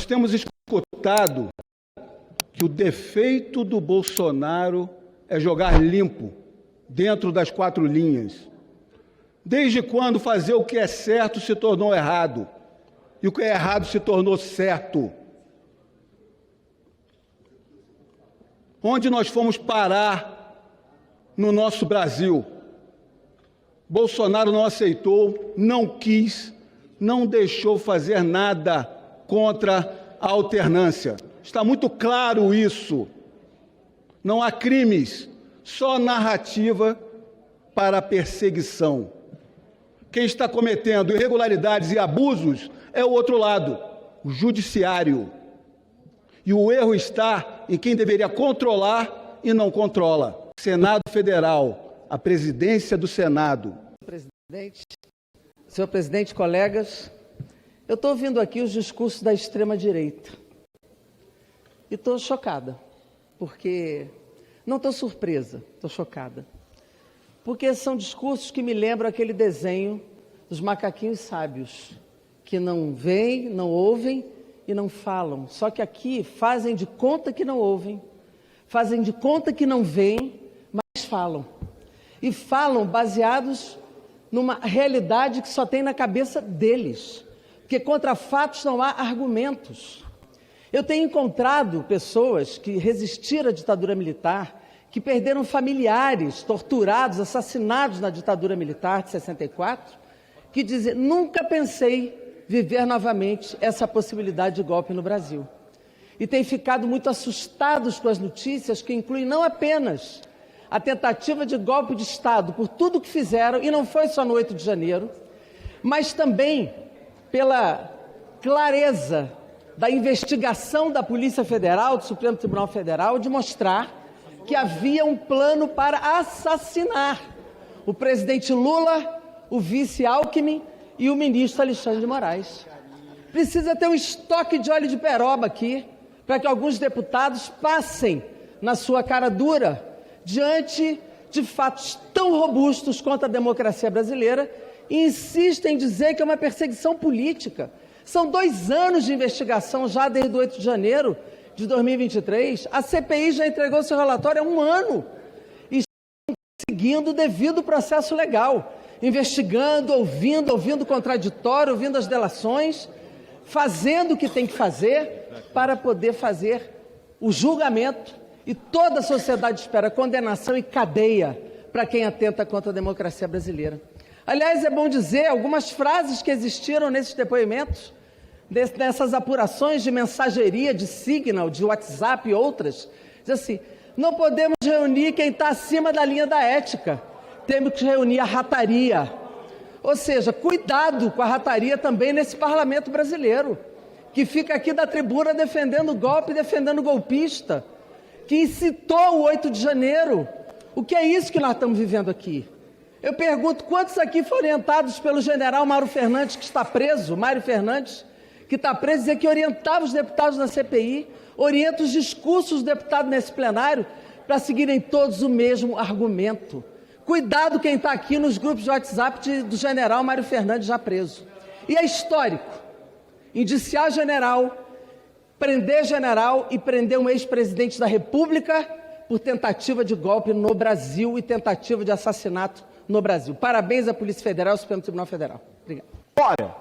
Nós temos escutado que o defeito do Bolsonaro é jogar limpo, dentro das quatro linhas. Desde quando fazer o que é certo se tornou errado e o que é errado se tornou certo? Onde nós fomos parar no nosso Brasil? Bolsonaro não aceitou, não quis, não deixou fazer nada contra a alternância. Está muito claro isso. Não há crimes, só narrativa para perseguição. Quem está cometendo irregularidades e abusos é o outro lado, o judiciário. E o erro está em quem deveria controlar e não controla. Senado Federal, a presidência do Senado. Senhor presidente, colegas, eu estou ouvindo aqui os discursos da extrema-direita e estou chocada, porque não estou surpresa, estou chocada, porque são discursos que me lembram aquele desenho dos macaquinhos sábios, que não veem, não ouvem e não falam, só que aqui fazem de conta que não ouvem, fazem de conta que não veem, mas falam, e falam baseados numa realidade que só tem na cabeça deles, porque contra fatos não há argumentos. Eu tenho encontrado pessoas que resistiram à ditadura militar, que perderam familiares torturados, assassinados na ditadura militar de 64, que dizem, nunca pensei viver novamente essa possibilidade de golpe no Brasil. E têm ficado muito assustados com as notícias que incluem não apenas a tentativa de golpe de Estado por tudo que fizeram, e não foi só no 8 de janeiro, mas também pela clareza da investigação da Polícia Federal, do Supremo Tribunal Federal, de mostrar que havia um plano para assassinar o presidente Lula, o vice Alckmin e o ministro Alexandre de Moraes. Precisa ter um estoque de óleo de peroba aqui, para que alguns deputados passem na sua cara dura diante de fatos tão robustos contra a democracia brasileira e insistem em dizer que é uma perseguição política. São 2 anos de investigação já desde o 8 de janeiro de 2023. A CPI já entregou seu relatório há 1 ano e estão seguindo o devido processo legal, investigando, ouvindo contraditório, ouvindo as delações, fazendo o que tem que fazer para poder fazer o julgamento. E toda a sociedade espera condenação e cadeia para quem atenta contra a democracia brasileira. Aliás, é bom dizer algumas frases que existiram nesses depoimentos, nessas apurações de mensageria, de Signal, de WhatsApp e outras. Diz assim, não podemos reunir quem está acima da linha da ética, temos que reunir a rataria. Ou seja, cuidado com a rataria também nesse parlamento brasileiro, que fica aqui da tribuna defendendo o golpe, defendendo o golpista, que incitou o 8 de janeiro. O que é isso que nós estamos vivendo aqui? Eu pergunto, quantos aqui foram orientados pelo general Mário Fernandes, que está preso, Mário Fernandes, que está preso, dizer que orientava os deputados na CPI, orienta os discursos dos deputados nesse plenário, para seguirem todos o mesmo argumento. Cuidado quem está aqui nos grupos de WhatsApp do general Mário Fernandes já preso. E é histórico, indiciar general, prender general e prender um ex-presidente da República por tentativa de golpe no Brasil e tentativa de assassinato no Brasil. Parabéns à Polícia Federal e ao Supremo Tribunal Federal. Obrigado. Ora,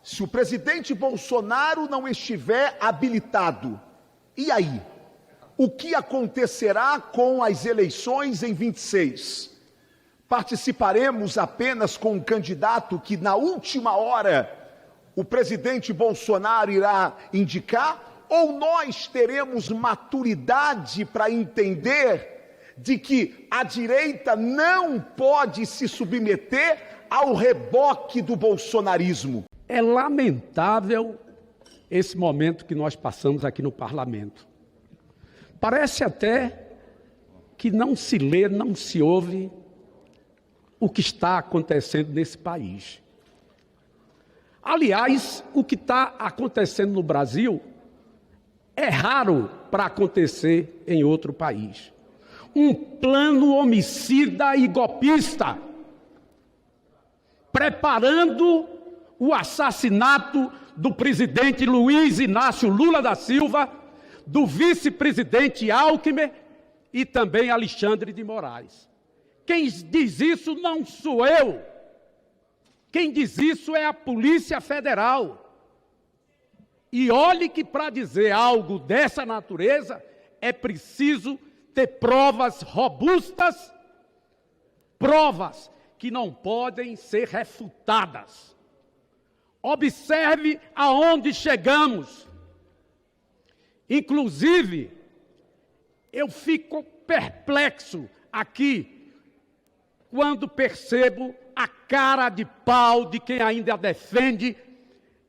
se o presidente Bolsonaro não estiver habilitado, e aí? O que acontecerá com as eleições em 26? Participaremos apenas com um candidato que na última hora o presidente Bolsonaro irá indicar? Ou nós teremos maturidade para entender de que a direita não pode se submeter ao reboque do bolsonarismo? É lamentável esse momento que nós passamos aqui no parlamento. Parece até que não se lê, não se ouve o que está acontecendo nesse país. Aliás, o que está acontecendo no Brasil é raro para acontecer em outro país. Um plano homicida e golpista, preparando o assassinato do presidente Luiz Inácio Lula da Silva, do vice-presidente Alckmin e também Alexandre de Moraes. Quem diz isso não sou eu. Quem diz isso é a Polícia Federal. E olhe que para dizer algo dessa natureza é preciso ter provas robustas, provas que não podem ser refutadas. Observe aonde chegamos. Inclusive, eu fico perplexo aqui quando percebo a cara de pau de quem ainda defende,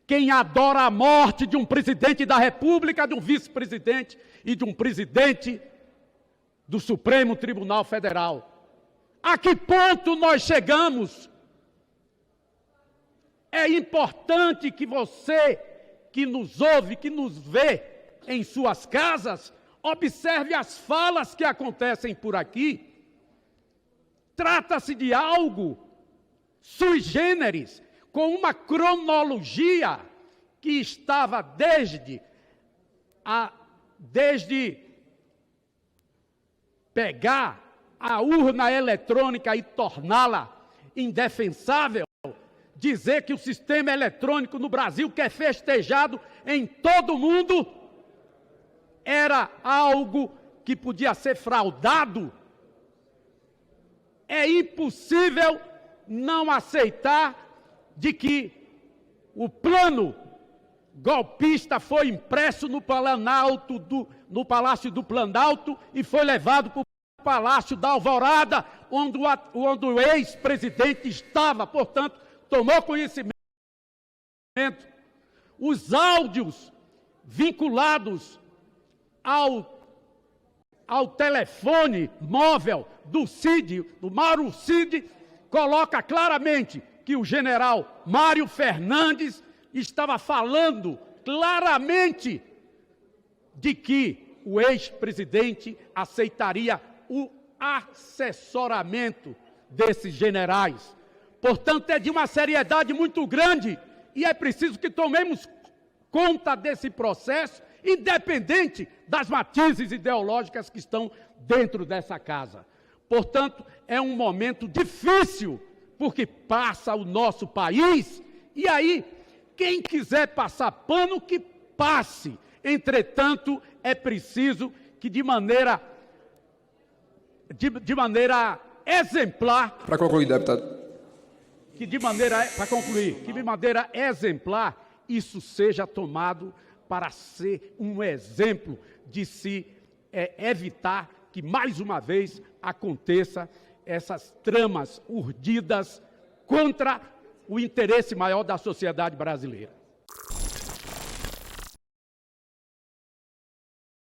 quem adora a morte de um presidente da República, de um vice-presidente e de um presidente do Supremo Tribunal Federal. A que ponto nós chegamos? É importante que você, que nos ouve, que nos vê em suas casas, observe as falas que acontecem por aqui. Trata-se de algo sui generis, com uma cronologia que estava desde pegar a urna eletrônica e torná-la indefensável, dizer que o sistema eletrônico no Brasil, que é festejado em todo o mundo, era algo que podia ser fraudado. É impossível não aceitar de que o plano golpista foi impresso no Palácio do Planalto e foi levado para o Palácio da Alvorada, onde o ex-presidente estava, portanto, tomou conhecimento. Os áudios vinculados ao telefone móvel do Cid, do Mauro Cid, coloca claramente que o general Mário Fernandes estava falando claramente de que o ex-presidente aceitaria o assessoramento desses generais. Portanto, é de uma seriedade muito grande e é preciso que tomemos conta desse processo, independente das matizes ideológicas que estão dentro dessa casa. Portanto, é um momento difícil, porque passa o nosso país, e aí, quem quiser passar pano, que passe. Entretanto, é preciso que de maneira exemplar... Para concluir, deputado. Para concluir, que de maneira exemplar isso seja tomado para ser um exemplo de se evitar que, mais uma vez, aconteça essas tramas urdidas contra o interesse maior da sociedade brasileira.